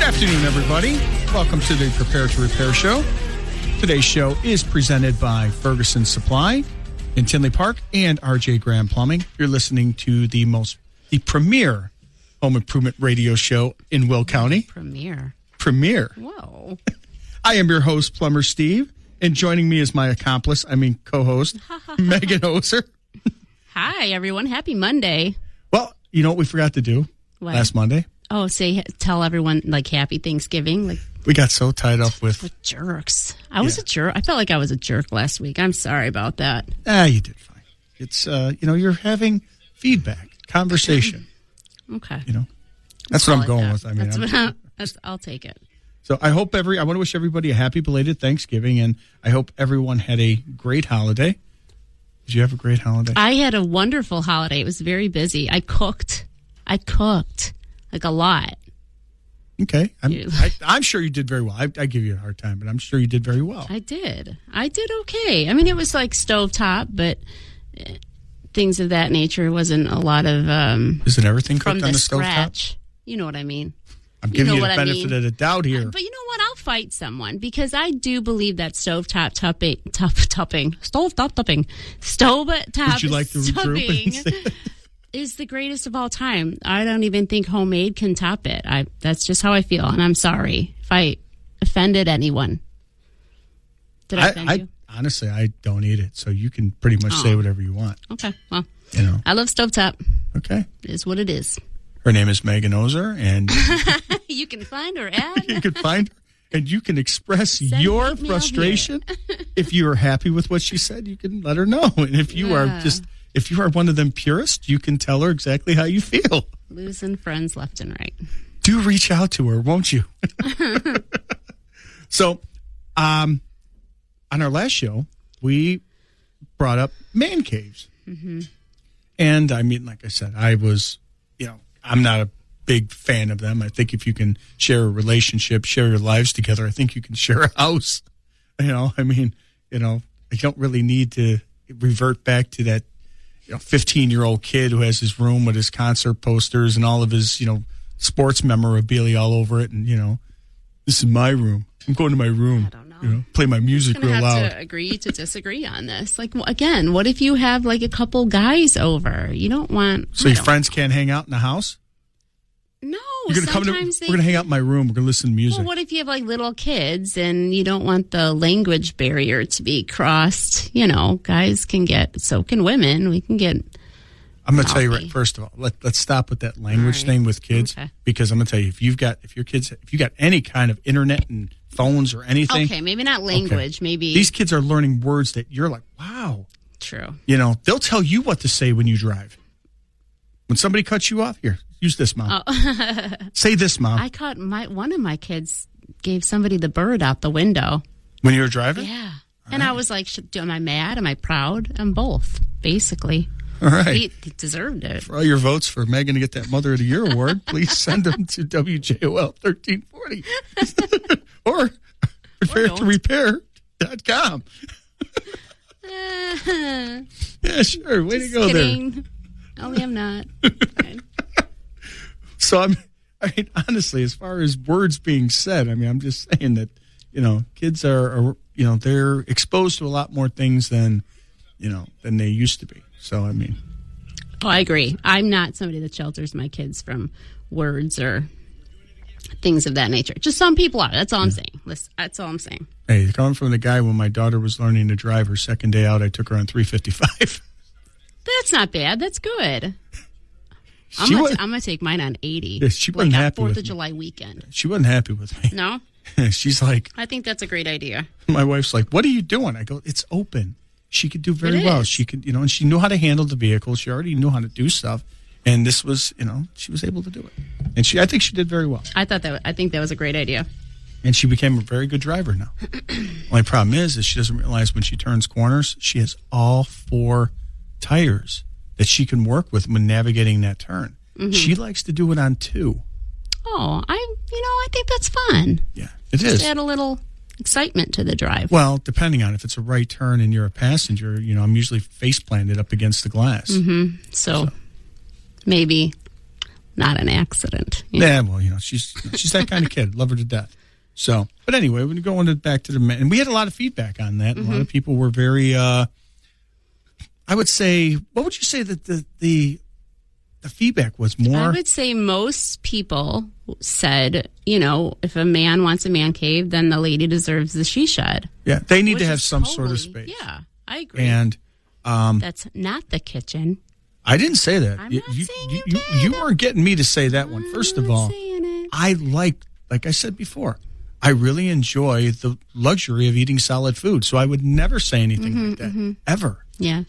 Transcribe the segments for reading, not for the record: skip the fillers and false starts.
afternoon, everybody. Welcome to the Prepare to Repair show. Today's show is presented by Ferguson Supply in Tinley Park and RJ Graham Plumbing. You're listening to the premier home improvement radio show in Will County. Premier. Whoa. I am your host, Plumber Steve, and joining me is my co-host, Meghan Oeser. Hi, everyone. Happy Monday. Well, you know what we forgot to do last Monday? Oh, tell everyone, Happy Thanksgiving. We got so tied up with jerks. I was a jerk. I felt like I was a jerk last week. I'm sorry about that. You did fine. It's, you're having feedback, conversation. Okay. That's what I'm going with. I mean, I'll take it. So I want to wish everybody a happy belated Thanksgiving, and I hope everyone had a great holiday. Did you have a great holiday? I had a wonderful holiday. It was very busy. I cooked a lot. Okay. I'm sure you did very well. I give you a hard time, but I'm sure you did very well. I did okay. I mean, it was like stovetop, but things of that nature. Wasn't a lot of Isn't everything cooked on the stovetop? You know what I mean. I'm giving you the benefit of the doubt here. But you know what? I'll fight someone because I do believe that stovetop stuffing Would you like to regroup is the greatest of all time. I don't even think homemade can top it. That's just how I feel, and I'm sorry if I offended anyone. Did I offend you? Honestly, I don't eat it, so you can pretty much say whatever you want. Okay, well, I love stovetop. Okay. It is what it is. Her name is Meghan Oeser, and you can find her at... You can find her, and you can express your frustration. If you are happy with what she said, you can let her know. And if you are one of them purists, you can tell her exactly how you feel. Losing friends left and right. Do reach out to her, won't you? So, on our last show, we brought up man caves. Mm-hmm. And, I mean, like I said, I'm not a big fan of them. I think if you can share a relationship, share your lives together, I think you can share a house. I don't really need to revert back to that 15-year-old kid who has his room with his concert posters and all of his, sports memorabilia all over it. And, this is my room. I'm going to my room. I don't know. Play my music real loud. I'm going to have to agree to disagree on this. Again, what if you have, a couple guys over? You don't want... So your friends can't hang out in the house? No, we're going to hang out in my room. We're going to listen to music. Well, what if you have little kids and you don't want the language barrier to be crossed? Guys can get, so can women. We can get. I'm going to tell you right. First of all, let's stop with that language thing with kids, because I'm going to tell you if you got any kind of internet and phones or anything. Okay, maybe not language. Maybe these kids are learning words that you're like, wow. True. They'll tell you what to say when you drive. When somebody cuts you off, here. Use this, Mom. Oh. Say this, Mom. I caught one of my kids gave somebody the bird out the window. When you were driving? Yeah. And I was like, am I mad? Am I proud? I'm both, basically. All right. He deserved it. For all your votes for Megan to get that Mother of the Year award, please send them to WJOL 1340. Or repair.com. Yeah, sure. Way to go kidding. There. Only I'm not. Fine. So, honestly, as far as words being said, I'm just saying that, kids are they're exposed to a lot more things than they used to be. So, Oh, I agree. I'm not somebody that shelters my kids from words or things of that nature. Just some people are. That's all I'm saying. That's all I'm saying. Hey, coming from the guy when my daughter was learning to drive her second day out, I took her on 355. That's not bad. That's good. I'm going to take mine on 80. Yeah, she wasn't happy with me. 4th of July weekend. She wasn't happy with me. No? She's like... I think that's a great idea. My wife's like, what are you doing? I go, it's open. She could do very well. She could, and she knew how to handle the vehicle. She already knew how to do stuff. And this was, she was able to do it. And I think she did very well. I think that was a great idea. And she became a very good driver now. Only problem is she doesn't realize when she turns corners, she has all 4 tires that she can work with when navigating that turn. Mm-hmm. She likes to do it on 2. Oh, I think that's fun. Yeah, it is. Just add a little excitement to the drive. Well, depending on if it's a right turn and you're a passenger, I'm usually face planted up against the glass. Mm-hmm. So maybe not an accident. Yeah, well, she's that kind of kid. Love her to death. So, but anyway, we're going back to the men, and we had a lot of feedback on that. A lot of people were very. I would say, what would you say that the feedback was more? I would say most people said, if a man wants a man cave, then the lady deserves the she shed. Yeah, they need to have some sort of space. Yeah, I agree. And that's not the kitchen. I didn't say that. I'm not saying you did. You weren't getting me to say that one. First of all, I like I said before, I really enjoy the luxury of eating solid food. So I would never say anything like that, ever. Yeah.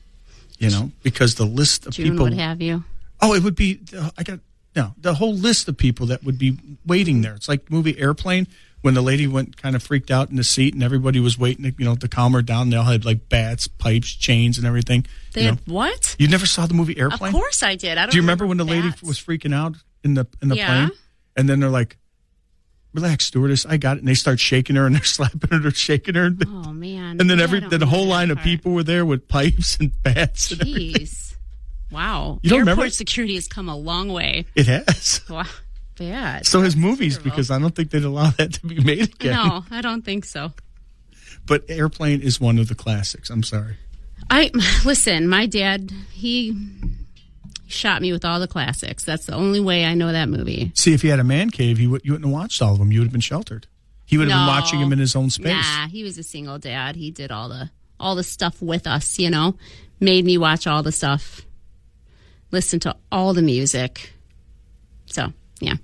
Because the list of June people would have you. Oh, it would be. The whole list of people that would be waiting there. It's like the movie Airplane when the lady went kind of freaked out in the seat and everybody was waiting, to calm her down. They all had like bats, pipes, chains, and everything. They had what? You never saw the movie Airplane? Of course I did. Do you remember when the lady was freaking out in the plane? And then they're like, "Relax, stewardess, I got it." And they start shaking her and they're slapping her, they're shaking her. Oh man! And then the whole line of people were there with pipes and bats. Jeez. Wow. You don't Airport remember? Security has come a long way. It has. Wow. Yeah. So his movies, because I don't think they'd allow that to be made again. No, I don't think so. But Airplane is one of the classics. I'm sorry. Listen, my dad, he shot me with all the classics. That's the only way I know that movie. See, if he had a man cave, you wouldn't have watched all of them. You would have been sheltered. He would have been watching him in his own space. Nah, he was a single dad. He did all the stuff with us, made me watch all the stuff. Listen to all the music. So, yeah.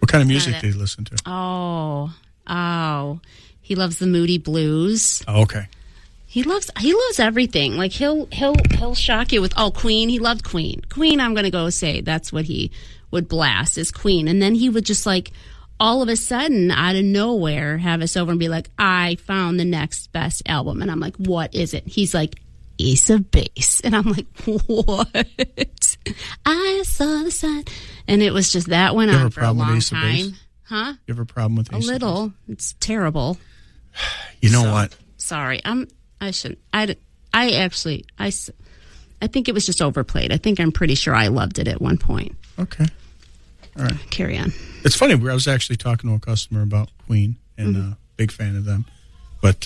What kind of music did he listen to? Oh. He loves the Moody Blues. Oh, okay. He loves everything. Like he'll shock you with Queen. He loved Queen. Queen, I'm going to go say that's what he would blast is Queen. And then he would just all of a sudden out of nowhere have us over and be like, I found the next best album. And I'm like, what is it? He's like, Ace of Base. And I'm like, what? I saw the sign. And it was just that went on for a long time. Huh? You have a problem with Ace of Base? A little. It's terrible. You know what? Sorry. I shouldn't. I think it was just overplayed. I'm pretty sure I loved it at one point. Okay. All right. Carry on. It's funny. I was actually talking to a customer about Queen and big fan of them. But,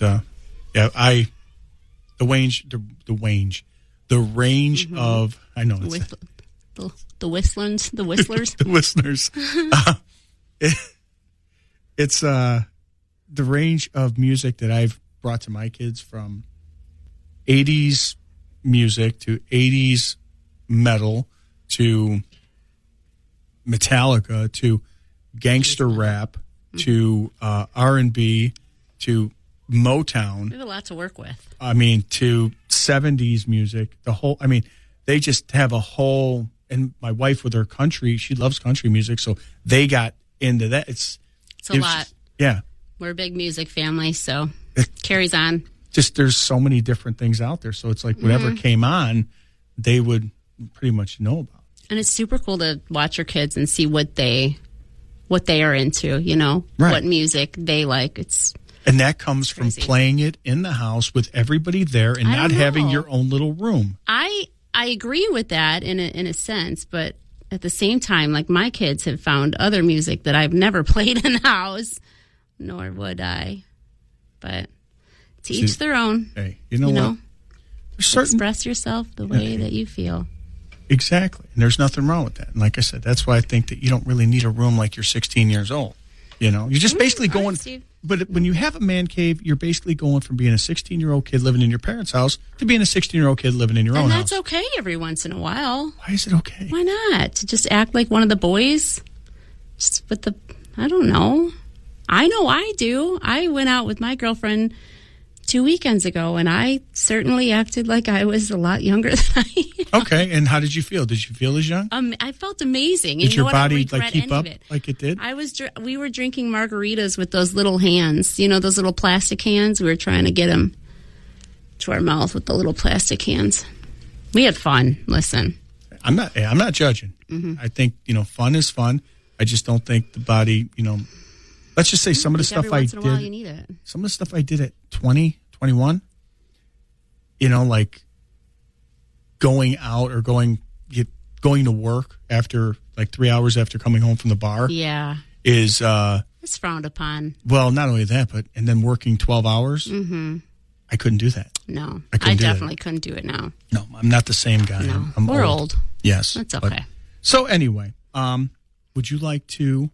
the range of, I know it's the Whistlers. The Whistlers. It's the range of music that I've brought to my kids from 80s music to 80s metal to Metallica to gangster rap to R&B to Motown. We have a lot to work with. To 70s music. They just have a whole, and my wife with her country, she loves country music, so they got into that. It's a lot. Yeah. We're a big music family, so it carries on. Just there's so many different things out there, so it's like whatever came on, they would pretty much know about. And it's super cool to watch your kids and see what they are into, right. What music they like. And that comes from playing it in the house with everybody there and not having your own little room. I agree with that in a sense, but at the same time, my kids have found other music that I've never played in the house, nor would I. But to each their own. Hey, you know what? Express yourself the way that you feel. Exactly. And there's nothing wrong with that. And like I said, that's why I think that you don't really need a room like you're 16 years old. You're just basically going... But when you have a man cave, you're basically going from being a 16-year-old kid living in your parents' house to being a 16-year-old kid living in your own house. And that's okay every once in a while. Why is it okay? Why not? To just act like one of the boys? Just with I don't know. I know I do. I went out with my girlfriend 2 weekends ago, and I certainly acted like I was a lot younger than I am. Okay, and how did you feel? Did you feel as young? I felt amazing. Did your body keep up like it did? We were drinking margaritas with those little hands, those little plastic hands. We were trying to get them to our mouth with the little plastic hands. We had fun. Listen, I'm not judging. I think fun is fun. I just don't think the body, let's just say some of the stuff I did. Every once in a while, you need it. Some of the stuff I did at 20, 21, like going out or going to work after like 3 hours after coming home from the bar. Yeah. Is it's frowned upon. Well, not only that, but and then working 12 hours. Mm-hmm. I couldn't do that. No, I definitely couldn't do it now. No, I'm not the same guy. No, I'm we're old. Yes, that's okay. So anyway, would you like to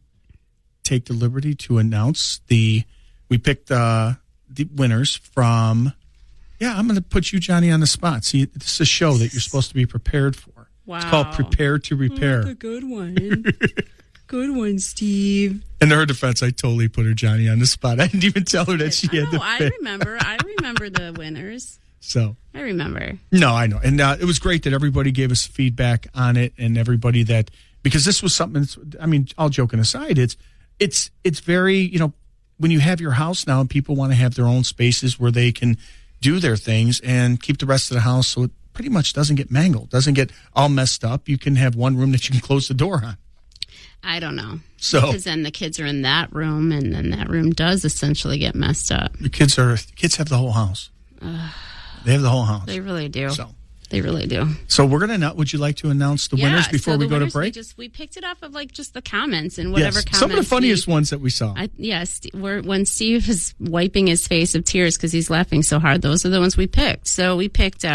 take the liberty to announce we picked the winners from? Yeah, I'm going to put you, Johnny, on the spot. See, this is a show that you're supposed to be prepared for. Wow, it's called Prepare to Repair. Oh, a good one. Good one, Steve. In her defense, I totally put her, Johnny, on the spot. I didn't even tell her that she had to pick. I remember the winners. So I remember. No, I know. And it was great that everybody gave us feedback on it, and everybody that, because this was something, I mean, all joking aside, it's very, when you have your house now and people want to have their own spaces where they can do their things and keep the rest of the house so it pretty much doesn't get mangled, doesn't get all messed up. You can have one room that you can close the door on. I don't know. So, because then the kids are in that room, and then that room does essentially get messed up. The kids have the whole house. They have the whole house. They really do. So they really do. So we're gonna. Would you like to announce the winners before we go to break? We picked it off of just the comments and whatever comments. Some of the funniest ones that we saw. When Steve is wiping his face of tears because he's laughing so hard, those are the ones we picked. So we picked.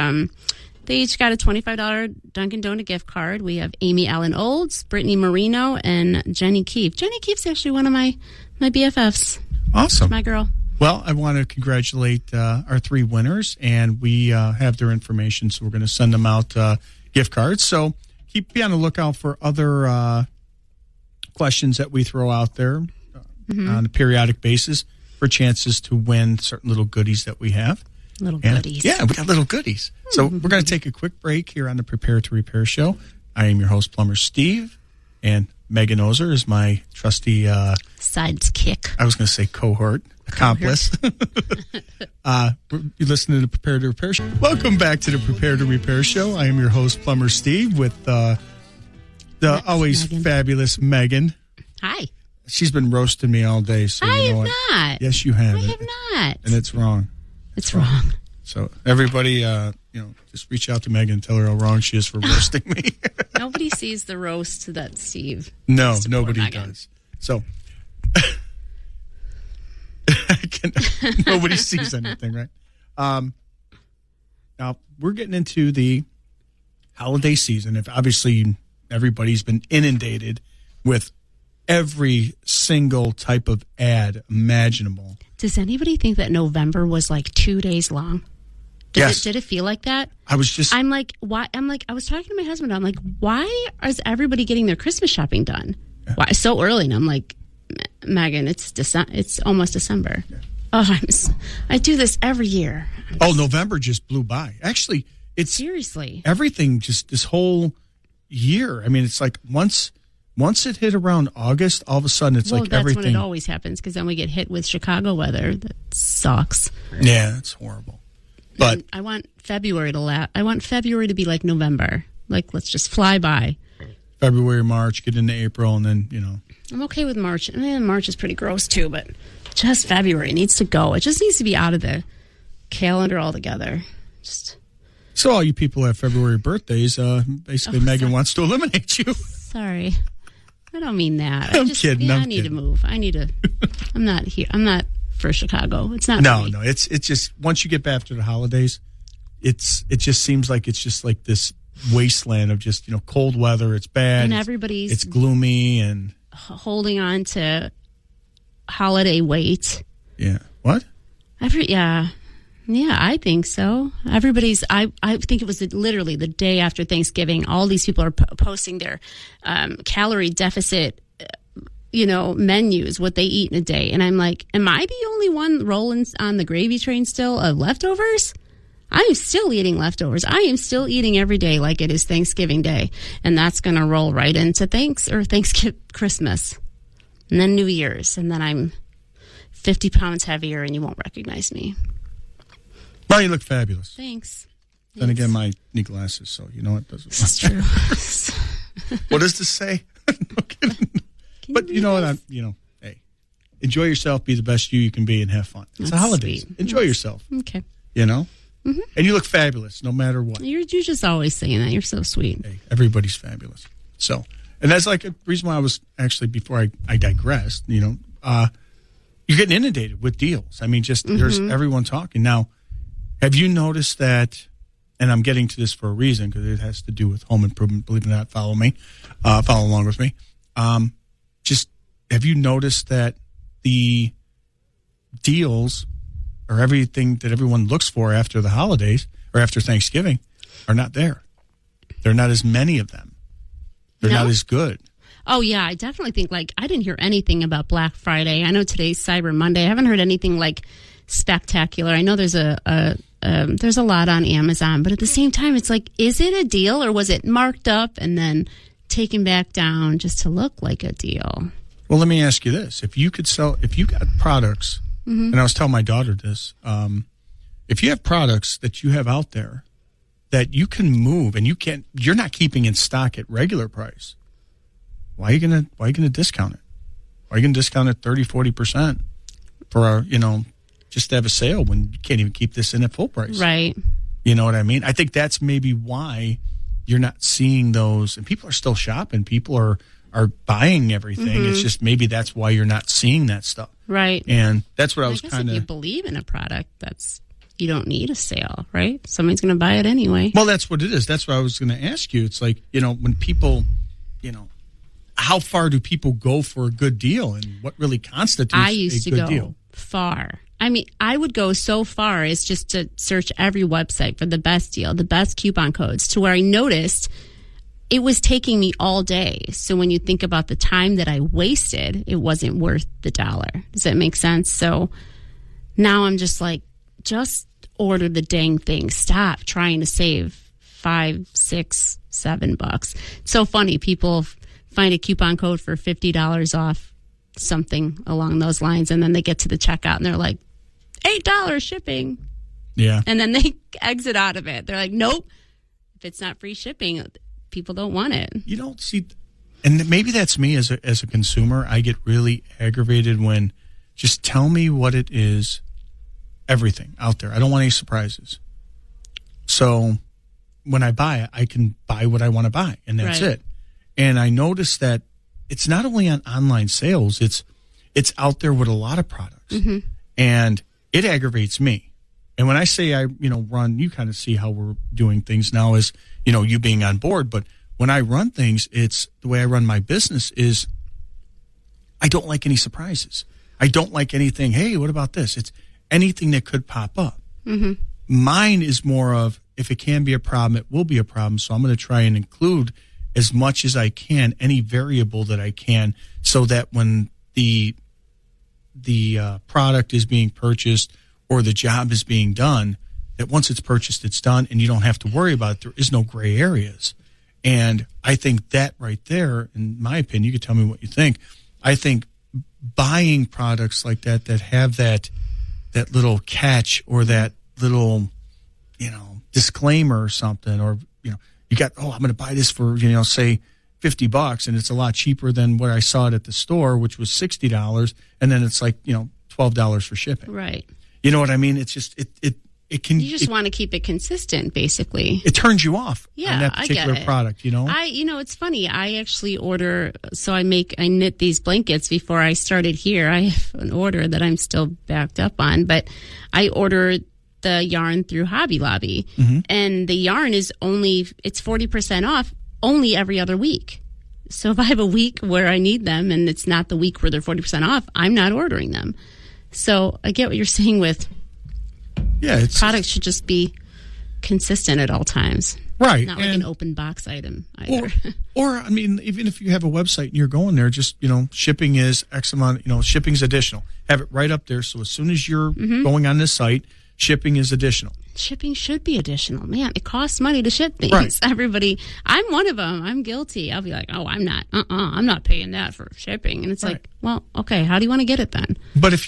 They each got a $25 Dunkin' Donut gift card. We have Amy Allen Olds, Brittany Marino, and Jenny Keefe. Jenny Keefe's actually one of my BFFs. Awesome. My girl. Well, I want to congratulate our three winners, and we have their information, so we're going to send them out gift cards. So be on the lookout for other questions that we throw out there on a periodic basis for chances to win certain little goodies that we have. Goodies. Yeah, we got little goodies. So we're going to take a quick break here on the Prepare to Repair show. I am your host, Plumber Steve, and Meghan Oeser is my trusty sidekick. I was going to say cohort, accomplice. You're listening to the Prepare to Repair show. Welcome back to the Prepare to Repair show. I am your host, Plumber Steve, with the always Meghan. Fabulous Meghan. Hi. She's been roasting me all day. So I you know have what? not. Yes, you have. I have not. And it's wrong. It's wrong. So everybody, just reach out to Meghan and tell her how wrong she is for roasting me. Nobody sees the roast that Steve. No, nobody does. So nobody sees anything, right? Now we're getting into the holiday season. If obviously everybody's been inundated with every single type of ad imaginable. Does anybody think that November was 2 days long? Yes. Did it feel like that? I'm like, why? I was talking to my husband. I'm like, why is everybody getting their Christmas shopping done? Yeah. Why so early? And I'm like, Megan, it's almost December. Yeah. Oh, I do this every year. November just blew by. Actually, it's seriously everything. Just this whole year. I mean, it's like once it hit around August, all of a sudden it's like everything. That's when it always happens, because then we get hit with Chicago weather. That sucks. Yeah, it's horrible. But and I want February to be like November. Let's just fly by. February, March, get into April, and then, I'm okay with March. March is pretty gross too, but just February needs to go. It just needs to be out of the calendar altogether. So all you people who have February birthdays, basically Megan wants to eliminate you. Sorry. I don't mean that. I'm kidding. I need to move. I'm not here. I'm not for Chicago. It's not. No. It's just once you get back after the holidays, it just seems like it's just like this wasteland of just cold weather. It's bad. And everybody's it's gloomy and holding on to holiday weight. Yeah. What? Yeah, I think so. Everybody's. I think it was literally the day after Thanksgiving. All these people are posting their calorie deficit, menus, what they eat in a day, and I'm like, am I the only one rolling on the gravy train still of leftovers? I am still eating leftovers. I am still eating every day like it is Thanksgiving Day, and that's going to roll right into Christmas, and then New Year's, and then I'm 50 pounds heavier, and you won't recognize me. Well, you look fabulous. Thanks. Then again, my need glasses, so you know it doesn't. This is true. What does this say? No kidding. But you know what? Hey, enjoy yourself, be the best you can be, and have fun. It's the holidays. Sweet. Enjoy yourself. Okay. Mm-hmm. And you look fabulous, no matter what. You're just always saying that. You're so sweet. Hey, everybody's fabulous. So And that's like a reason why I was actually, before I digressed, you're getting inundated with deals. I mean, just there's everyone talking. Now, have you noticed that, and I'm getting to this for a reason because it has to do with home improvement, believe it or not, follow along with me. Just have you noticed that the deals or everything that everyone looks for after the holidays or after Thanksgiving are not there? There are not as many of them. They're not as good. Oh, yeah. I definitely think, like, I didn't hear anything about Black Friday. I know today's Cyber Monday. I haven't heard anything, like, spectacular. I know there's a lot on Amazon, but at the same time, it's like, is it a deal or was it marked up and then taken back down just to look like a deal? Well, let me ask you this. If you got products, and I was telling my daughter this, if you have products that you have out there that you can move and you're not keeping in stock at regular price, why are you gonna discount it? Why are you gonna discount it 30-40% for just to have a sale when you can't even keep this in at full price? Right. You know what I mean? I think that's maybe why you're not seeing those, and people are still shopping. People are buying everything. It's just maybe that's why you're not seeing that stuff. Right. And that's what I was if you believe in a product, you don't need a sale, right? Somebody's going to buy it anyway. Well, that's what it is. That's what I was going to ask you. It's like, when people, how far do people go for a good deal, and what really constitutes a good deal? I used to go far. I mean, I would go so far as just to search every website for the best deal, the best coupon codes, to where I noticed it was taking me all day. So when you think about the time that I wasted, it wasn't worth the $1. Does that make sense? So now I'm just like, just order the dang thing. Stop trying to save $5, $6, $7. It's so funny. People find a coupon code for $50 off something along those lines, and then they get to the checkout and they're like, $8 shipping. Yeah. And then they exit out of it. They're like, nope. If it's not free shipping, people don't want it. You don't see, and maybe that's me as a consumer. I get really aggravated when just tell me what it is, everything out there. I don't want any surprises. So when I buy it, I can buy what I want to buy, and that's it. And I noticed that it's not only on online sales, it's out there with a lot of products. And it aggravates me. And when I say I run, you kind of see how we're doing things now as, you being on board. But when I run things, it's the way I run my business is I don't like any surprises. I don't like anything, hey, what about this? It's anything that could pop up. Mine is more of, if it can be a problem, it will be a problem. So I'm going to try and include as much as I can, any variable that I can, so that when the product is being purchased or the job is being done, that once it's purchased, it's done, and you don't have to worry about it. There is no gray areas. And I think that right there, in my opinion, you can tell me what you think, I think buying products like that have that little catch or that little, disclaimer or something, or, you got, I'm going to buy this for, say $50, and it's a lot cheaper than what I saw it at the store, which was $60, and then it's like, $12 for shipping. Right. You know what I mean? It's just, it can. You just want to keep it consistent, basically. It turns you off on that particular product, It's funny. I actually order, so I knit these blankets before I started here. I have an order that I'm still backed up on, but I ordered the yarn through Hobby Lobby, and the yarn is it's 40% off only every other week. So if I have a week where I need them and it's not the week where they're 40% off, I'm not ordering them. So I get what you're saying with products should just be consistent at all times. Right. Not like an open box item either. Or I mean, even if you have a website and you're going there, just, shipping is X amount, shipping's additional. Have it right up there. So as soon as you're going on this site, shipping is additional. Shipping should be additional. Man, it costs money to ship things. Right. Everybody, I'm one of them. I'm guilty. I'll be like, I'm not paying that for shipping. And it's like, well, okay, how do you want to get it then? But if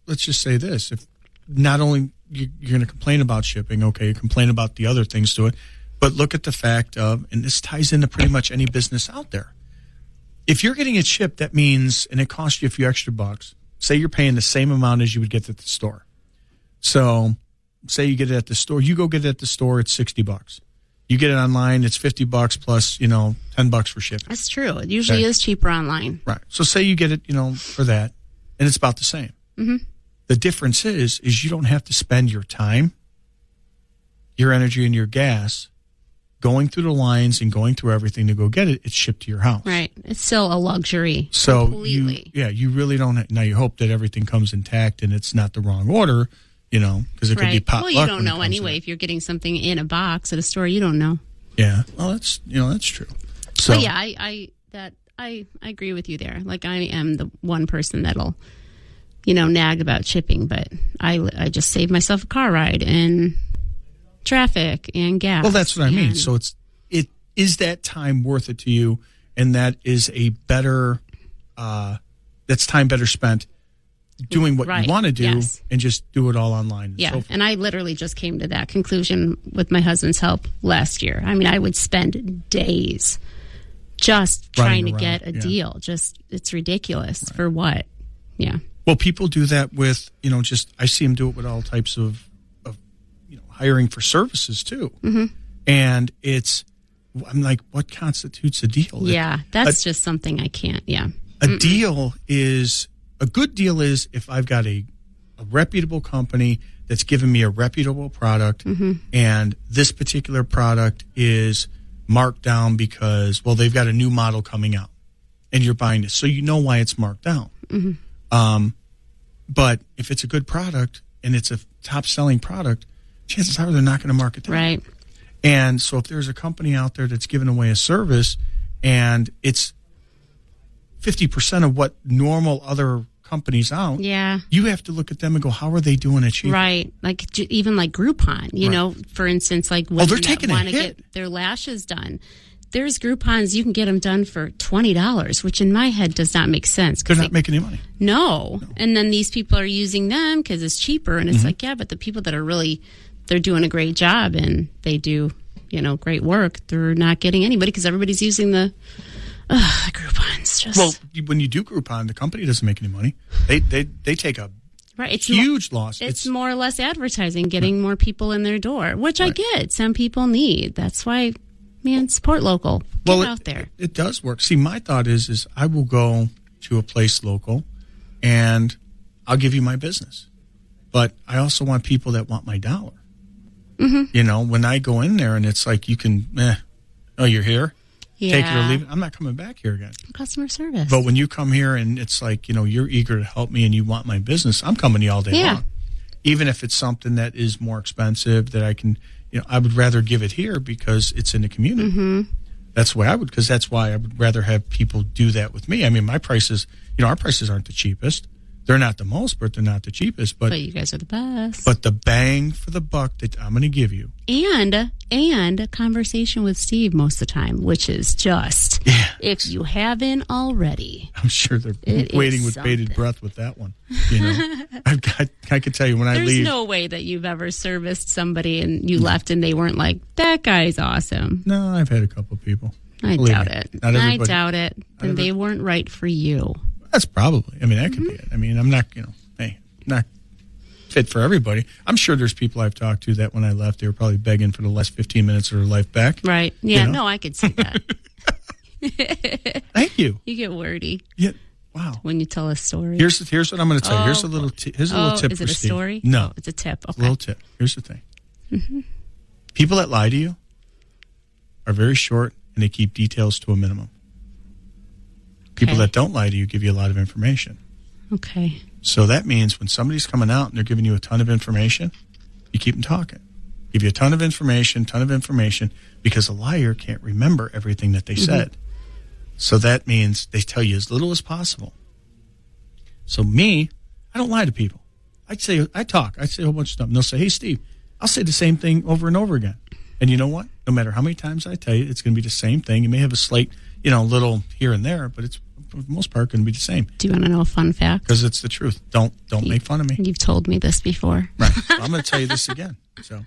let's just say this, if not only you're going to complain about shipping, okay, you complain about the other things to it, but look at the fact of, and this ties into pretty much any business out there. If you're getting it shipped, that means, and it costs you a few extra bucks, say you're paying the same amount as you would get at the store. So say you get it at the store, you go get it at the store, it's $60. You get it online, it's $50 plus, $10 for shipping. That's true. It usually is cheaper online. Right. So say you get it, for that, and it's about the same. Mm-hmm. The difference is you don't have to spend your time, your energy, and your gas going through the lines and going through everything to go get it. It's shipped to your house. Right. It's still a luxury. So completely. you really don't. Now you hope that everything comes intact and it's not the wrong order, because it could be pot luck. Well, you don't know anyway. If you're getting something in a box at a store, you don't know. Yeah. Well, that's true. So but yeah, I agree with you there. Like, I am the one person that'll, nag about shipping, but I just saved myself a car ride and traffic and gas. Well, that's what I mean. So it is that time worth it to you, and that is a better that's time better spent doing what you want to do and just do it all online. Yeah, and I literally just came to that conclusion with my husband's help last year. I mean, I would spend days just trying to get a deal. Just, it's ridiculous. For what? Yeah. Well, people do that with, I see them do it with all types of hiring for services too. Mm-hmm. And I'm like, what constitutes a deal? Yeah, that's just something I can't. Yeah. A good deal is if I've got a reputable company that's giving me a reputable product, mm-hmm. and this particular product is marked down because, they've got a new model coming out and you're buying it. So you know why it's marked down. Mm-hmm. But if it's a good product and it's a top selling product, chances are they're not going to mark it down. Right. And so if there's a company out there that's giving away a service and it's 50% of what normal other companies out, you have to look at them and go, how are they doing it cheaper? Right. Like even like Groupon, for instance, like when they're taking want to get their lashes done. There's Groupons, you can get them done for $20, which in my head does not make sense. They're not making any money. No. And then these people are using them because it's cheaper. And it's mm-hmm. like, yeah, but the people that are really, they're doing a great job and they do, great work. They're not getting anybody because everybody's using the Groupons. When you do Groupon, the company doesn't make any money. They take a huge loss. It's more or less advertising, getting more people in their door, which I get. Some people need. That's why, man, support local. Get out there. It does work. See, my thought is I will go to a place local and I'll give you my business. But I also want people that want my dollar. Mm-hmm. When I go in there and it's like you can, you're here? Yeah. Take it or leave it. I'm not coming back here again. Customer service. But when you come here and it's like, you're eager to help me and you want my business, I'm coming to you all day long. Even if it's something that is more expensive that I can, I would rather give it here because it's in the community. Mm-hmm. That's the way that's why I would rather have people do that with me. I mean, my prices, our prices aren't the cheapest. They're not the most, but they're not the cheapest. But you guys are the best. But the bang for the buck that I'm going to give you. And a conversation with Steve most of the time, which is just, if you haven't already. I'm sure they're waiting with bated breath with that one. I can tell you when I leave. There's no way that you've ever serviced somebody and you left and they weren't like, that guy's awesome. No, I've had a couple of people. I doubt it. I doubt it. And they weren't right for you. That's probably. I mean, that could be it. I mean, I'm not, not fit for everybody. I'm sure there's people I've talked to that when I left, they were probably begging for the last 15 minutes of their life back. Right. Yeah. No, I could see that. Thank you. You get wordy. Yeah. Wow. When you tell a story. Here's what I'm going to tell you. Here's a little tip is for it a Steve. Story? No. It's a tip. Okay. A little tip. Here's the thing. Mm-hmm. People that lie to you are very short and they keep details to a minimum. People that don't lie to you give you a lot of information. Okay. So that means when somebody's coming out and they're giving you a ton of information, you keep them talking. Give you a ton of information, because a liar can't remember everything that they said. So that means they tell you as little as possible. So me, I don't lie to people. I say a whole bunch of stuff. And they'll say, hey, Steve, I'll say the same thing over and over again. And you know what? No matter how many times I tell you, it's going to be the same thing. You may have a slight, little here and there, but it's for the most part going to be the same. Do you want to know a fun fact? Because it's the truth. Don't make fun of me. You've told me this before. Right. So I'm going to tell you this again. So,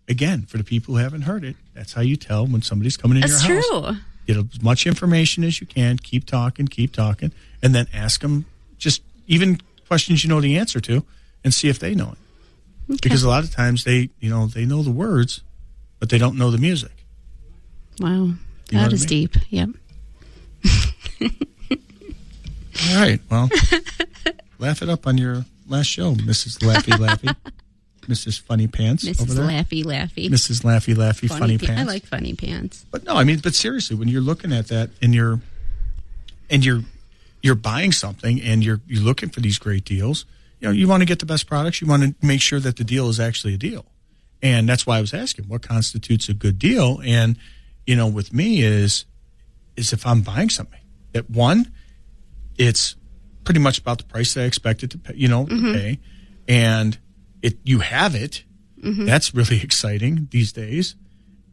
again, for the people who haven't heard it, that's how you tell when somebody's coming into your house. That's true. Get as much information as you can. Keep talking, and then ask them just even questions you know the answer to, and see if they know it. Okay. Because a lot of times they know the words, but they don't know the music. Wow. You know That is what I mean? deep. Yep. All right. Well, laugh it up on your last show, Mrs. Laffy Laffy. Mrs. Funny Pants over Mrs. there. Laffy Laffy. Mrs. Laffy Laffy Funny Pants. I like funny pants. But no, I mean, but seriously, when you're looking at that and you're buying something and you're looking for these great deals, you know, you want to get the best products. You want to make sure that the deal is actually a deal. And that's why I was asking what constitutes a good deal. And, you know, with me is if I'm buying something that one, it's pretty much about the price that I expected to pay, to pay. And you have it. Mm-hmm. That's really exciting these days.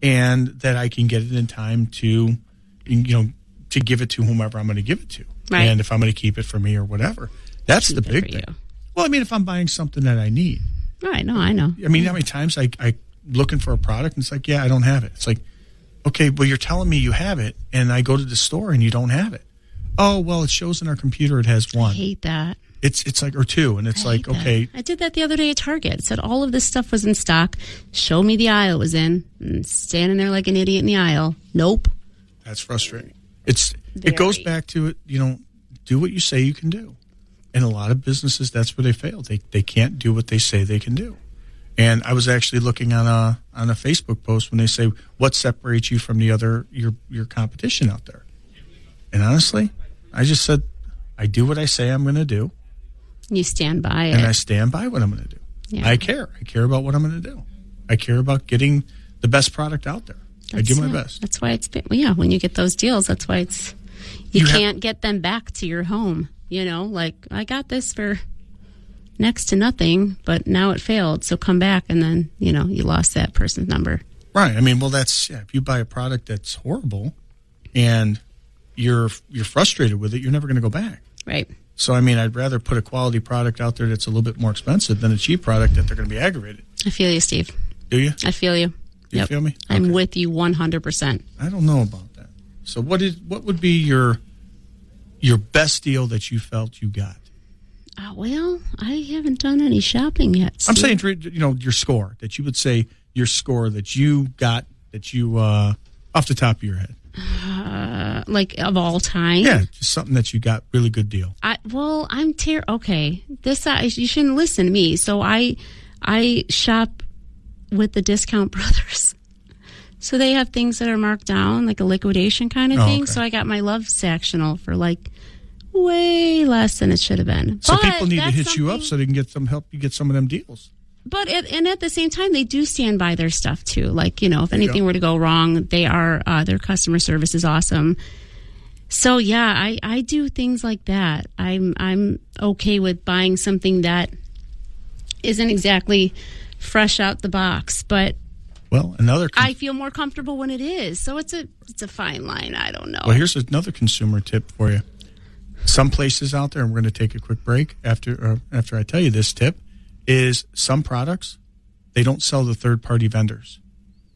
And that I can get it in time to give it to whomever I'm going to give it to. Right. And if I'm going to keep it for me or whatever. That's the big thing. Well, I mean, if I'm buying something that I need. Right. No, I know. I mean, how many times I looking for a product and it's like, yeah, I don't have it. It's like, okay, well, you're telling me you have it, and I go to the store and you don't have it. Oh, well, it shows in our computer it has one. I hate that. It's like, or two, and it's like, okay. I did that the other day at Target. It said all of this stuff was in stock. Show me the aisle it was in. And standing there like an idiot in the aisle. Nope. That's frustrating. It goes back to it, do what you say you can do. And a lot of businesses, that's where they fail. They can't do what they say they can do. And I was actually looking on a Facebook post when they say, what separates you from the other your competition out there? And honestly, I just said, I do what I say I'm going to do. You stand by it. And I stand by what I'm going to do. Yeah. I care. I care about what I'm going to do. I care about getting the best product out there. I do my best. That's why when you get those deals, that's why you can't get them back to your home. Like I got this for next to nothing, but now it failed. So come back, and then, you lost that person's number. Right. I mean, well, if you buy a product that's horrible and you're frustrated with it, you're never going to go back. Right. So, I mean, I'd rather put a quality product out there that's a little bit more expensive than a cheap product that they're going to be aggravated. I feel you, Steve. Do you? I feel you. You feel me? Okay. I'm with you 100%. I don't know about that. So what would be your best deal that you felt you got? Well, I haven't done any shopping yet, Steve. I'm saying, your score, that you would say your score that you got, that you, off the top of your head. Like of all time? Yeah, just something that you got really good deal. Okay. You shouldn't listen to me. So I shop with the Discount Brothers. So they have things that are marked down, like a liquidation kind of thing. Okay. So I got my love sectional for like way less than it should have been. So people need to hit you up so they can get some help you get some of them deals. But at the same time, they do stand by their stuff too. Like, if anything were to go wrong, they are their customer service is awesome. So yeah, I do things like that. I'm okay with buying something that isn't exactly fresh out the box, but I feel more comfortable when it is. So it's a fine line. I don't know. Well, here's another consumer tip for you. Some places out there, and we're going to take a quick break after I tell you this tip, is some products, they don't sell to third-party vendors.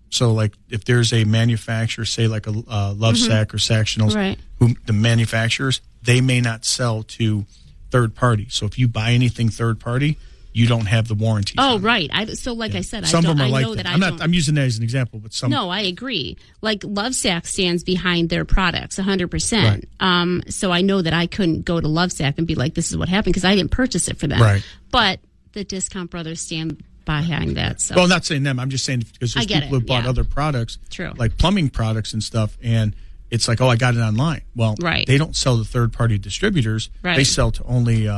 So, like, if there's a manufacturer, say like a Love Sack or Sactionals, right, who the manufacturers, they may not sell to third-party. So if you buy anything third-party, you don't have the warranty. Oh, right. I said, some of them are like that. I'm using that as an example, but some. No, I agree. Like Lovesac stands behind their products 100%. Right. So I know that I couldn't go to Lovesac and be like, this is what happened, because I didn't purchase it for them. Right. But the Discount Brothers stand behind that. So. Well, I'm not saying them. I'm just saying because there's people who bought other products, like plumbing products and stuff, and it's like, oh, I got it online. Well, right. They don't sell to third-party distributors. Right. They sell to only.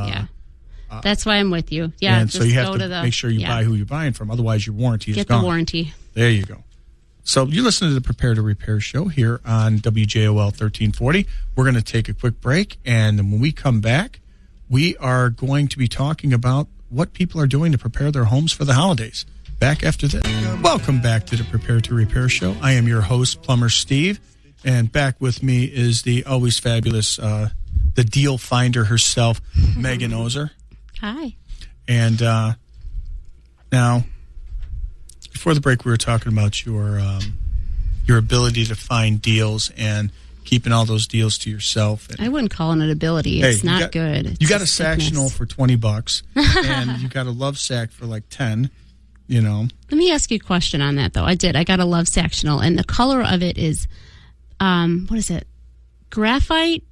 That's why I'm with you. Yeah, and so you have to make sure you buy who you're buying from. Otherwise, your warranty is gone. Get the warranty. There you go. So you're listening to the Prepare to Repair show here on WJOL 1340. We're going to take a quick break, and when we come back, we are going to be talking about what people are doing to prepare their homes for the holidays. Back after this. Welcome back to the Prepare to Repair show. I am your host, Plumber Steve, and back with me is the always fabulous, the deal finder herself, Meghan Oeser. Hi. And now, before the break, we were talking about your ability to find deals and keeping all those deals to yourself. And, I wouldn't call it an ability. It's not good. You got a Sactional for $20, and you got a Love Sack for like $10, you know. Let me ask you a question on that, though. I got a love sectional, and the color of it is, what is it? Graphite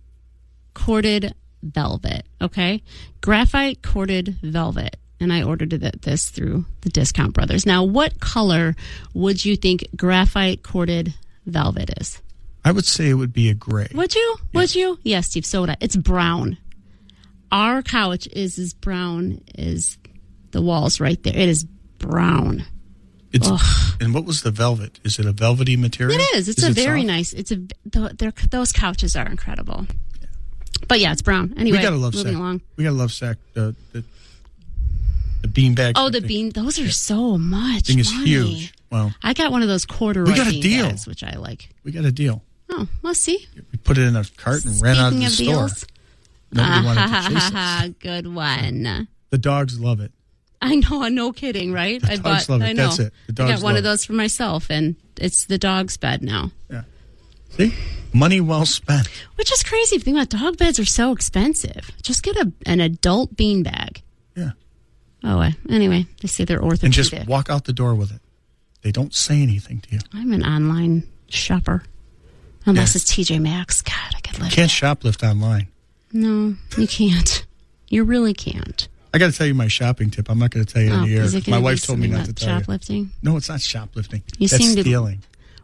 corded velvet, okay? Graphite corded velvet. And I ordered this through the Discount Brothers. Now, what color would you think graphite corded velvet is? I would say it would be a gray. Would you? Yes. Would you? Yes, Steve Soda. It's brown. Our couch is as brown as the walls right there. It is brown. And what was the velvet? Is it a velvety material? It is. It's very nice. Those couches are incredible. Yeah. But yeah, it's brown. Anyway, moving along. We gotta love Sack. The bean bags. Oh, those are so much. Thing is huge. Wow. I got one of those corduroy bean bags, which I like. We got a deal. Oh, let's see. We put it in a cart and ran out of the store. Deals, Nobody wanted to chase us. Good one. The dogs love it. I know, no kidding, right? The dogs love it. I know. That's it. The dogs I got one of those for myself, and it's the dog's bed now. Yeah. See? Money well spent. Which is crazy. If you think about dog beds are so expensive. Just get an adult bean bag. Yeah. Oh, anyway, they say they're orthopedic. And just walk out the door with it. They don't say anything to you. I'm an online shopper. Unless it's TJ Maxx. God, I could live. You can't shoplift online. No, you can't. You really can't. I got to tell you my shopping tip. I'm not going to tell you in the air. My wife told me not to tell you. Shoplifting? No, it's not shoplifting. That's stealing.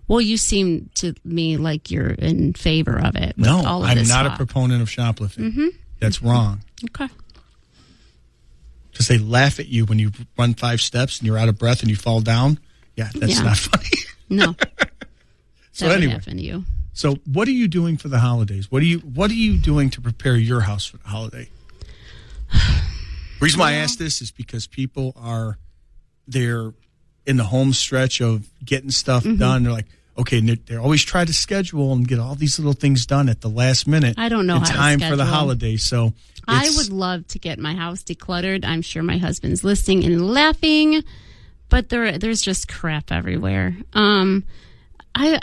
Well, you seem to me like you're in favor of it. No, I'm not a proponent of shoplifting. Mm-hmm. That's wrong. Okay. Because they laugh at you when you run 5 steps and you're out of breath and you fall down. Yeah, that's not funny. No. So that anyway, would happen to you. So what are you doing for the holidays? What are you doing to prepare your house for the holiday? The reason why I ask this is because people they're in the home stretch of getting stuff done. They're like, okay, they always try to schedule and get all these little things done at the last minute. I don't know how to schedule. In time for the holiday. So I would love to get my house decluttered. I'm sure my husband's listening and laughing, but there's just crap everywhere. I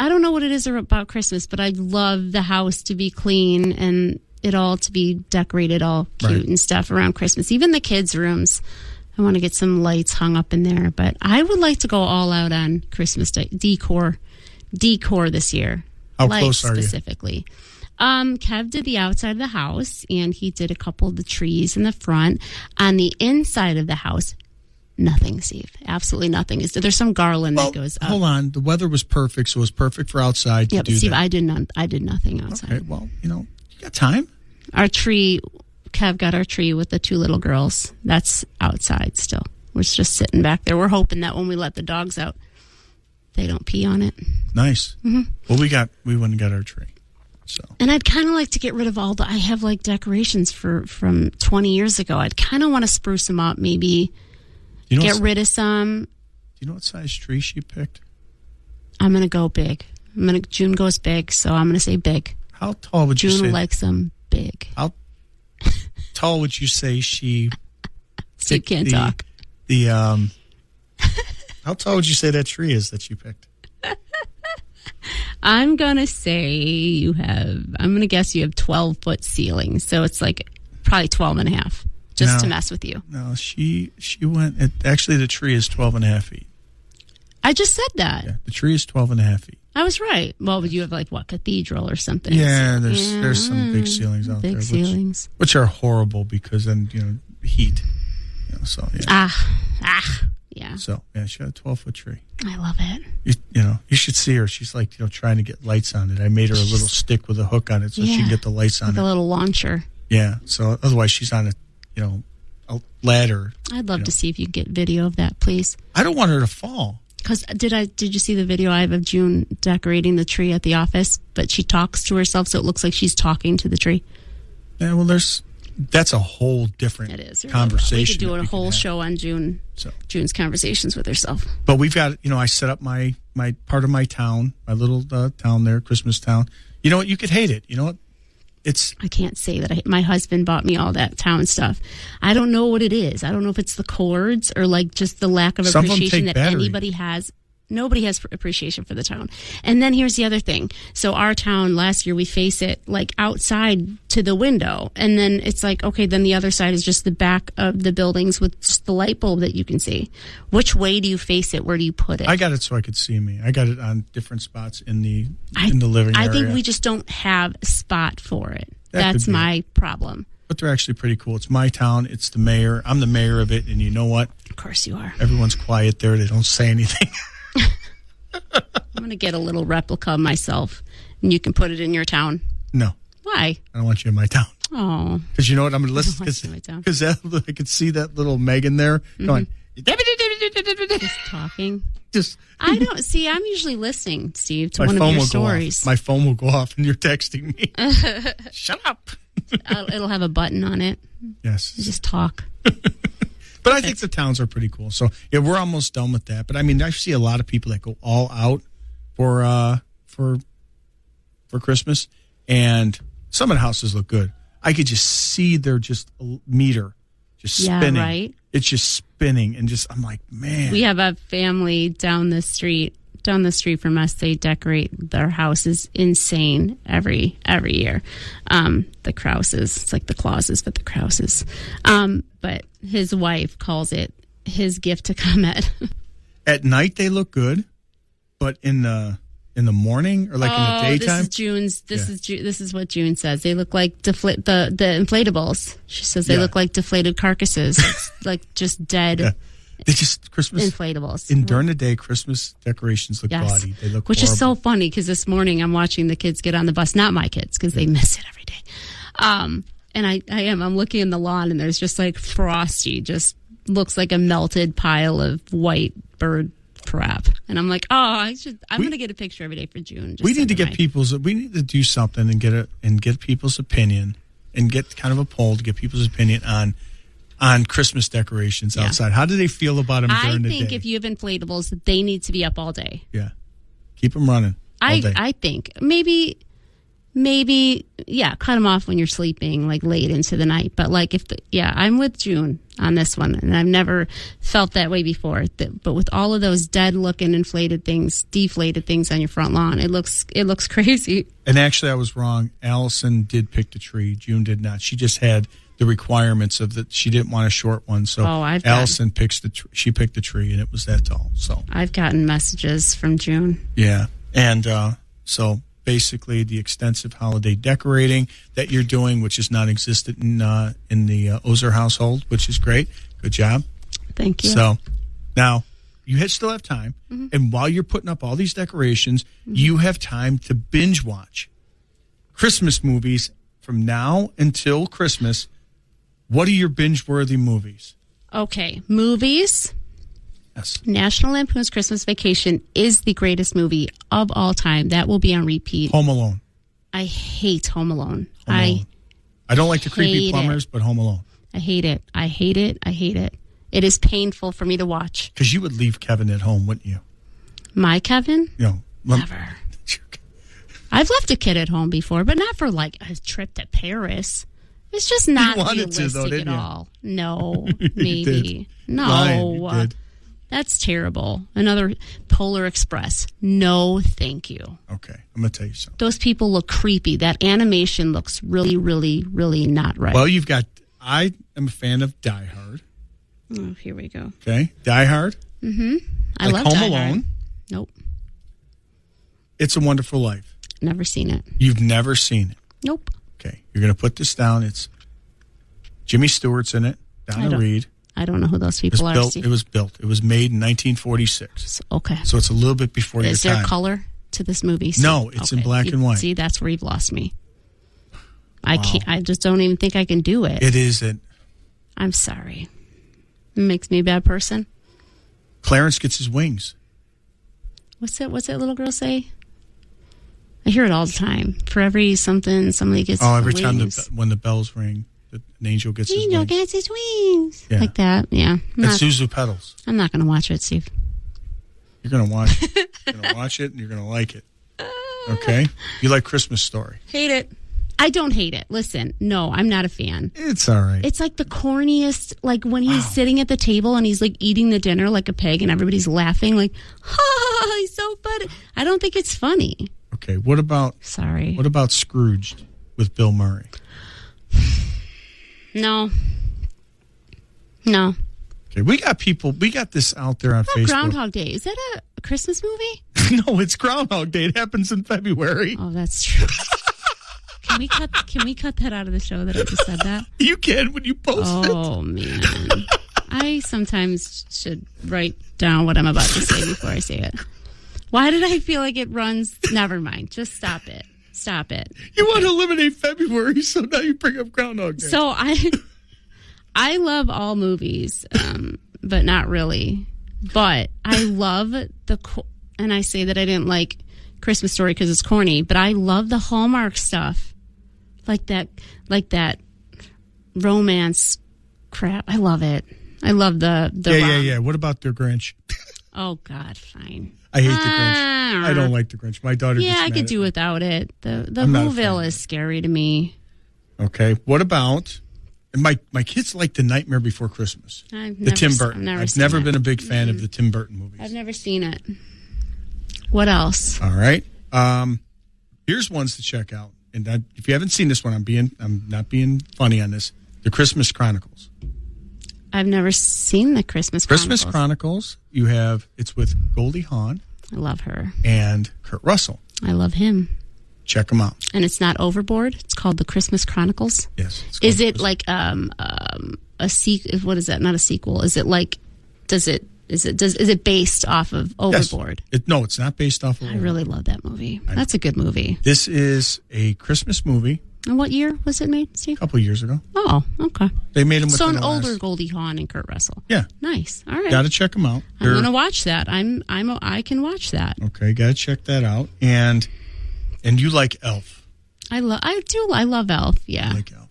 don't know what it is about Christmas, but I love the house to be clean and it all to be decorated all cute and stuff around Christmas. Even the kids' rooms. I want to get some lights hung up in there, but I would like to go all out on Christmas decor this year. How close are you? Specifically. Kev did the outside of the house, and he did a couple of the trees in the front. On the inside of the house, nothing, Steve. Absolutely nothing. There's some garland that goes up. Hold on. The weather was perfect, so it was perfect for outside to do Steve, that. I did nothing outside. Okay, well, you got time. Our tree, Kev got our tree with the 2 little girls. That's outside still. We're just sitting back there. We're hoping that when we let the dogs out, they don't pee on it. Nice. Mm-hmm. Well, we went and got our tree. So. And I'd kind of like to get rid of I have like decorations from 20 years ago. I'd kind of want to spruce them up, maybe get rid of some. Do you know what size tree she picked? I'm going to go big. June goes big, so I'm going to say big. How tall would you say? June likes them big. How tall would you say she Steve can't talk. How tall would you say that tree is that you picked? I'm going to say I'm going to guess you have 12-foot ceilings. So it's like probably 12 and a half just to mess with you. No, she went, actually the tree is 12 and a half feet. I just said that. Yeah, the tree is 12 and a half feet. I was right. Well, would you have like what, cathedral or something? Yeah, there's some big ceilings out there. Big ceilings. Which are horrible because then, heat. So, yeah. Yeah. So, yeah, she had a 12-foot tree. I love it. You should see her. She's like, trying to get lights on it. I made her a little stick with a hook on it so she can get the lights on it. Like a little launcher. Yeah. So, otherwise she's on a ladder. I'd love to see if you get video of that, please. I don't want her to fall. Because did you see the video I have of June decorating the tree at the office? But she talks to herself, so it looks like she's talking to the tree. Yeah, well, that's a whole different conversation. We could do a whole show on June's conversations with herself. But we've got, I set up my part of my town, my little town there, Christmas town. You know what? You could hate it. You know what? I can't say that. My husband bought me all that town stuff. I don't know what it is. I don't know if it's the cords or like just the lack of appreciation that anybody has Nobody has appreciation for the town. And then here's the other thing. So our town, last year, we face it like outside to the window. And then it's like, okay, then the other side is just the back of the buildings with just the light bulb that you can see. Which way do you face it? Where do you put it? I got it so I could see me. I got it on different spots in the living area. I think we just don't have a spot for it. That's my problem. But they're actually pretty cool. It's my town. It's the mayor. I'm the mayor of it. And you know what? Of course you are. Everyone's quiet there. They don't say anything. I'm going to get a little replica of myself, and you can put it in your town. No. Why? I don't want you in my town. Oh. Because you know what? I'm going to listen. Because I could see that little Meghan there going. Just talking. I don't see. I'm usually listening, Steve, to my one phone of your will stories. My phone will go off, and you're texting me. Shut up. It'll have a button on it. Yes. You just talk. But I think the towns are pretty cool. So yeah, we're almost done with that. But I mean, I see a lot of people that go all out for Christmas, and some of the houses look good. I could just see their just meter just spinning. Yeah, right. It's just spinning, and just I'm like, man. We have a family down the street from us. They decorate their houses insane every year. The Krauses, it's like the Clauses, but the Krauses. But his wife calls it his gift to Comet. At night they look good, but in the morning or like in the daytime. This is what June says. They look like the inflatables. She says they look like deflated carcasses. It's like just dead. Yeah. They just Christmas inflatables. During the day, Christmas decorations look gaudy. They look which horrible. is so funny because this morning I'm watching the kids get on the bus. Not my kids because they miss it every day. And I'm looking in the lawn and there's just like frosty, just looks like a melted pile of white bird crap. And I'm like, I'm going to get a picture every day for June. We need to do something and get people's opinion and get kind of a poll to get people's opinion on Christmas decorations outside. How do they feel about them during the day? I think if you have inflatables, they need to be up all day. Yeah. Keep them running all day. I think maybe, cut them off when you're sleeping, like late into the night. But like I'm with June on this one. And I've never felt that way before. But with all of those dead looking deflated things on your front lawn, it looks crazy. And actually I was wrong. Allison did pick the tree. June did not. She just had the requirements of that. She didn't want a short one, so Allison picked the tree, and it was that tall. So I've gotten messages from June. Yeah, and so basically, the extensive holiday decorating that you're doing, which is non-existent in the Oeser household, which is great. Good job. Thank you. So now you still have time, and while you're putting up all these decorations, you have time to binge watch Christmas movies from now until Christmas. What are your binge-worthy movies? Okay, movies. Yes. National Lampoon's Christmas Vacation is the greatest movie of all time. That will be on repeat. Home Alone. I hate Home Alone. I don't like the creepy plumbers, but Home Alone. I hate it. I hate it. I hate it. It is painful for me to watch. Because you would leave Kevin at home, wouldn't you? My Kevin? No. Never. I've left a kid at home before, but not for like a trip to Paris. It's just not realistic at all. No, maybe. No. Ryan, you did. That's terrible. Another Polar Express. No, thank you. Okay, I'm going to tell you something. Those people look creepy. That animation looks really, really, really not right. Well, I am a fan of Die Hard. Oh, here we go. Okay, Die Hard. Mm-hmm. I love Home Die Alone. Hard. Nope. It's a Wonderful Life. Never seen it. You've never seen it? Nope. Okay, you're going to put this down. It's Jimmy Stewart's in it. Donna Reed. I don't know who those people are. It was built. It was made in 1946. Okay. So it's a little bit before your time. Is there color to this movie? No, it's in black and white. See, that's where you've lost me. I can't. I just don't even think I can do it. It isn't. I'm sorry. It makes me a bad person. Clarence gets his wings. What's that little girl say? I hear it all the time. For every something, somebody gets every wings. time when the bells ring, an angel gets his wings. Angel gets his wings. Yeah. Like that, yeah. That's Zuzu Pedals. I'm not going to watch it, Steve. You're going to watch it. You're going to watch it, and you're going to like it. Okay? You like Christmas Story. Hate it. I don't hate it. Listen, no, I'm not a fan. It's all right. It's like the corniest, like when he's sitting at the table and he's like eating the dinner like a pig and everybody's laughing like, ha, he's so funny. I don't think it's funny. Okay, what about Scrooged with Bill Murray? No. Okay, we got this out there on Facebook. Groundhog Day. Is that a Christmas movie? No, it's Groundhog Day. It happens in February. Oh, that's true. Can we cut that out of the show that I just said that? You can when you post it. Oh, man. I sometimes should write down what I'm about to say before I say it. Why did I feel like it runs? Never mind. Just stop it. Stop it. You want to eliminate February, so now you bring up Groundhog Day. So I love all movies, but not really. But I love and I say that I didn't like Christmas Story because it's corny, but I love the Hallmark stuff. Like that romance crap. I love it. I love the Yeah. What about the Grinch? Oh, God, fine. I hate the Grinch. I don't like the Grinch. My daughter gets mad I could do without it. The Whoville is scary to me. Okay. What about... My kids like The Nightmare Before Christmas. The Tim Burton. I've never been a big fan of the Tim Burton movies. I've never seen it. What else? All right. Here's ones to check out. And if you haven't seen this one, I'm not being funny on this. The Christmas Chronicles. I've never seen the Christmas Chronicles. Christmas Chronicles. It's with Goldie Hawn. I love her. And Kurt Russell. I love him. Check them out. And it's not Overboard. It's called The Christmas Chronicles. Yes. Is it like a sequel? What is that? Not a sequel. Is it like? Is it based off of Overboard? Yes. No, it's not based off of. I really love that movie. That's a good movie. This is a Christmas movie. And what year was it made, Steve? A couple years ago. Oh, okay. They made them with an older Goldie Hawn and Kurt Russell. Yeah. Nice. All right. Got to check them out. I'm going to watch that. I can watch that. Okay, got to check that out. And you like Elf. I love Elf. Yeah. You like Elf.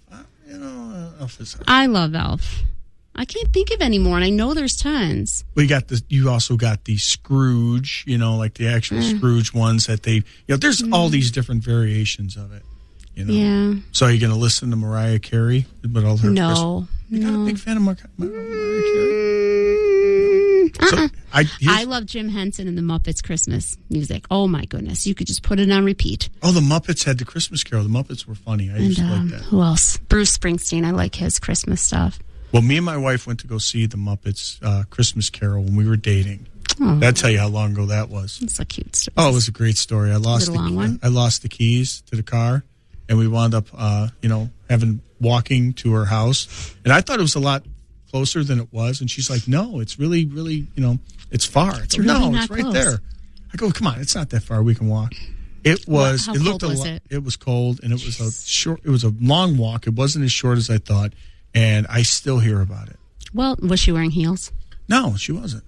Elf is. I love Elf. I can't think of any more, and I know there's tons. You also got the Scrooge, like the actual Scrooge ones that there's all these different variations of it. Yeah. So are you going to listen to Mariah Carey? But all her no. You're not a big fan of Mariah Carey? I love Jim Henson and the Muppets Christmas music. Oh, my goodness. You could just put it on repeat. Oh, the Muppets had the Christmas Carol. The Muppets were funny. I used to like that. Who else? Bruce Springsteen. I like his Christmas stuff. Well, me and my wife went to go see the Muppets Christmas Carol when we were dating. Oh. That'll tell you how long ago that was. It's a cute story. Oh, it was a great story. I lost the keys to the car, and we wound up, walking to her house. And I thought it was a lot closer than it was. And she's like, no, it's really, really, it's far. It's really no, not it's right close. There. I go, come on, it's not that far. We can walk. It was. How it looked cold was it? It was cold, and it was a short. It was a long walk. It wasn't as short as I thought, and I still hear about it. Well, was she wearing heels? No, she wasn't.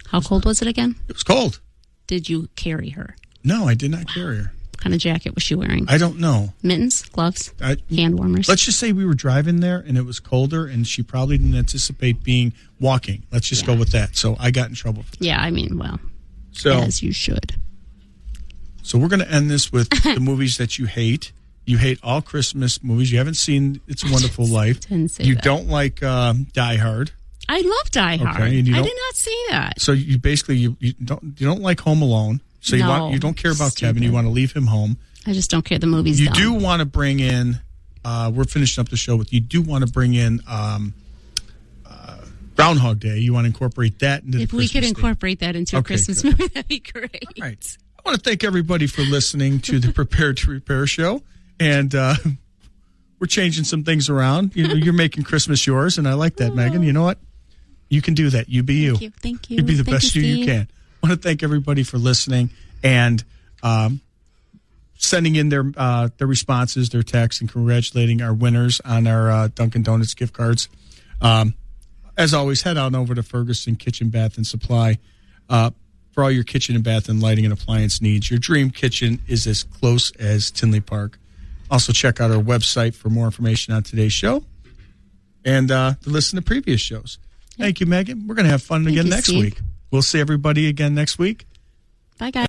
How cold was it again? It was cold. Did you carry her? No, I did not carry her. What kind of jacket was she wearing? I don't know. Mittens, gloves, hand warmers. Let's just say we were driving there and it was colder and she probably didn't anticipate walking. Let's just go with that. So I got in trouble for that. Yeah, as you should. So we're going to end this with the movies that you hate. You hate all Christmas movies. You haven't seen It's a Wonderful Life. You don't like Die Hard. I love Die Hard. Okay, I did not see that. So you basically you don't like Home Alone. So you don't care about Kevin. You want to leave him home. I just don't care. The movie's done. Do want to bring in. We're finishing up the show with. You do want to bring in Groundhog Day. You want to incorporate that into. If we could incorporate that into a Christmas movie, that'd be great. All right. I want to thank everybody for listening to the Prepare to Repair show, and we're changing some things around. You're making Christmas yours, and I like that, Megan. You know what? You can do that. You be you. Thank you. You be the best you can. I want to thank everybody for listening and sending in their responses, their texts, and congratulating our winners on our Dunkin' Donuts gift cards. As always, head on over to Ferguson Kitchen, Bath, and Supply for all your kitchen and bath and lighting and appliance needs. Your dream kitchen is as close as Tinley Park. Also, check out our website for more information on today's show and to listen to previous shows. Thank you, Megan. We're going to have fun again next week. We'll see everybody again next week. Bye, guys.